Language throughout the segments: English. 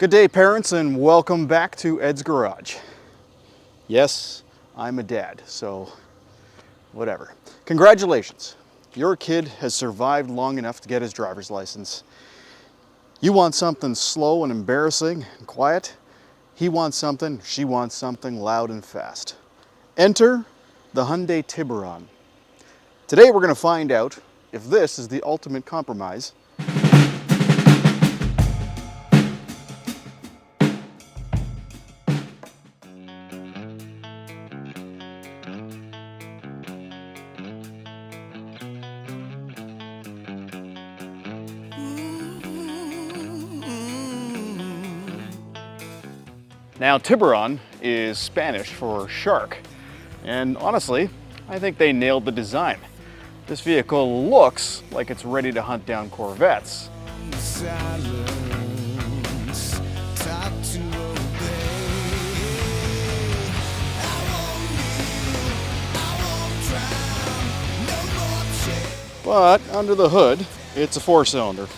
Good day, parents, and welcome back to Ed's Garage. Yes, I'm a dad, so whatever. Congratulations. Your kid has survived long enough to get his driver's license. You want something slow and embarrassing and quiet. She wants something loud and fast. Enter the Hyundai Tiburon. Today we're going to find out if this is the ultimate compromise. Now, Tiburon is Spanish for shark, and honestly, I think they nailed the design. This vehicle looks like it's ready to hunt down Corvettes. But under the hood, it's a four-cylinder,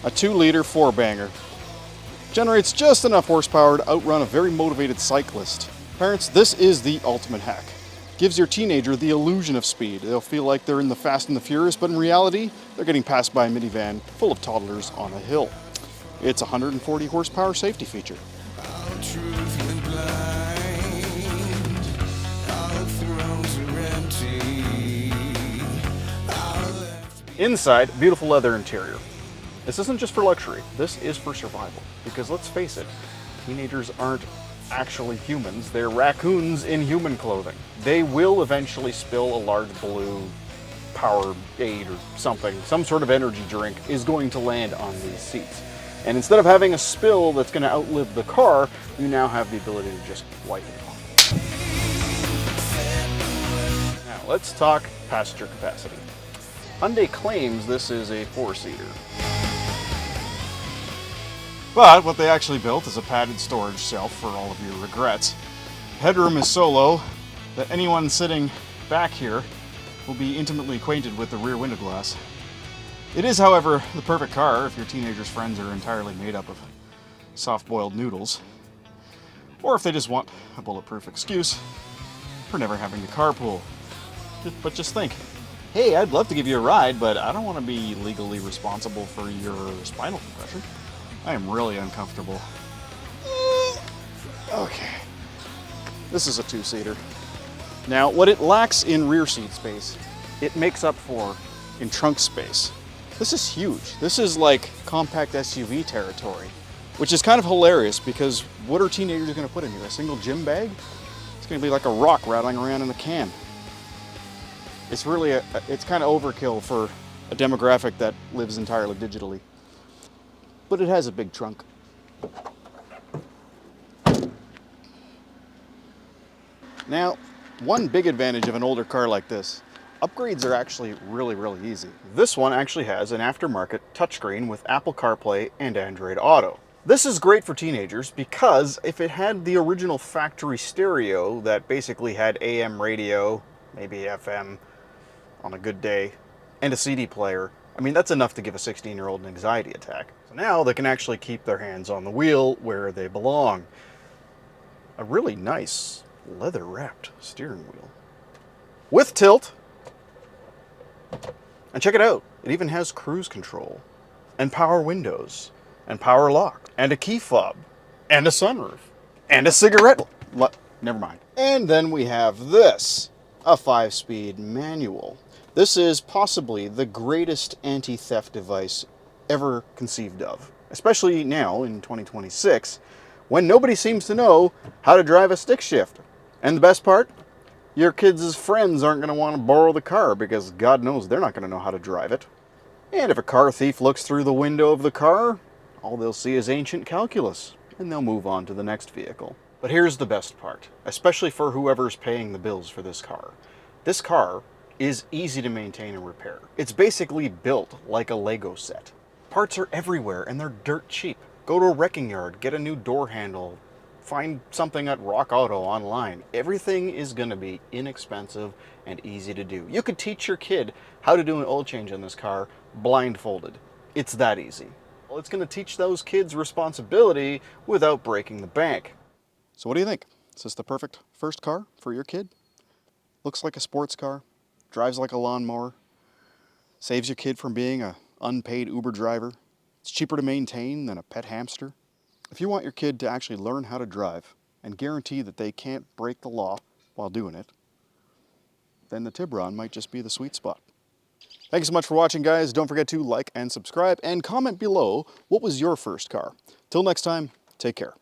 a 2-liter four-banger. Generates just enough horsepower to outrun a very motivated cyclist. Parents, this is the ultimate hack. Gives your teenager the illusion of speed. They'll feel like they're in the Fast and the Furious, but in reality, they're getting passed by a minivan full of toddlers on a hill. It's a 140 horsepower safety feature. Inside, beautiful leather interior. This isn't just for luxury, this is for survival. Because let's face it, teenagers aren't actually humans, they're raccoons in human clothing. They will eventually spill a large blue Powerade or something, some sort of energy drink is going to land on these seats. And instead of having a spill that's going to outlive the car, you now have the ability to just wipe it off. Now let's talk passenger capacity. Hyundai claims this is a 4-seater. But what they actually built is a padded storage shelf for all of your regrets. Headroom is so low that anyone sitting back here will be intimately acquainted with the rear window glass. It is, however, the perfect car if your teenager's friends are entirely made up of soft-boiled noodles, or if they just want a bulletproof excuse for never having to carpool. But just think, hey, I'd love to give you a ride, but I don't want to be legally responsible for your spinal compression. I am really uncomfortable. Okay. This is a 2-seater. Now, what it lacks in rear seat space, it makes up for in trunk space. This is huge. This is like compact SUV territory, which is kind of hilarious because what are teenagers going to put in here? A single gym bag? It's going to be like a rock rattling around in a can. It's really it's kind of overkill for a demographic that lives entirely digitally. But it has a big trunk. Now, one big advantage of an older car like this, upgrades are actually really easy. This one actually has an aftermarket touchscreen with Apple CarPlay and Android Auto. This is great for teenagers because if it had the original factory stereo that basically had AM radio, maybe FM on a good day, and a CD player, I mean, that's enough to give a 16-year-old an anxiety attack. So now they can actually keep their hands on the wheel where they belong. A really nice leather-wrapped steering wheel. With tilt. And check it out. It even has cruise control, and power windows, and power lock, and a key fob, and a sunroof, and a cigarette. Never mind. And then we have this, a 5-speed manual. This is possibly the greatest anti-theft device ever conceived of, especially now in 2026, when nobody seems to know how to drive a stick shift. And the best part, your kids' friends aren't going to want to borrow the car because God knows they're not going to know how to drive it. And if a car thief looks through the window of the car, all they'll see is ancient calculus, and they'll move on to the next vehicle. But here's the best part, especially for whoever's paying the bills for this car. This car is easy to maintain and repair. It's basically built like a Lego set. Parts are everywhere and they're dirt cheap. Go to a wrecking yard, get a new door handle, find something at Rock Auto online. Everything is going to be inexpensive and easy to do. You could teach your kid how to do an oil change on this car blindfolded. It's that easy. It's going to teach those kids responsibility without breaking the bank. So what do you think? Is this the perfect first car for your kid? Looks like a sports car, drives like a lawnmower, saves your kid from being an unpaid Uber driver. It's cheaper to maintain than a pet hamster. If you want your kid to actually learn how to drive and guarantee that they can't break the law while doing it, then the Tiburon might just be the sweet spot. Thank you so much for watching, guys. Don't forget to like and subscribe and comment below what was your first car. Till next time, take care.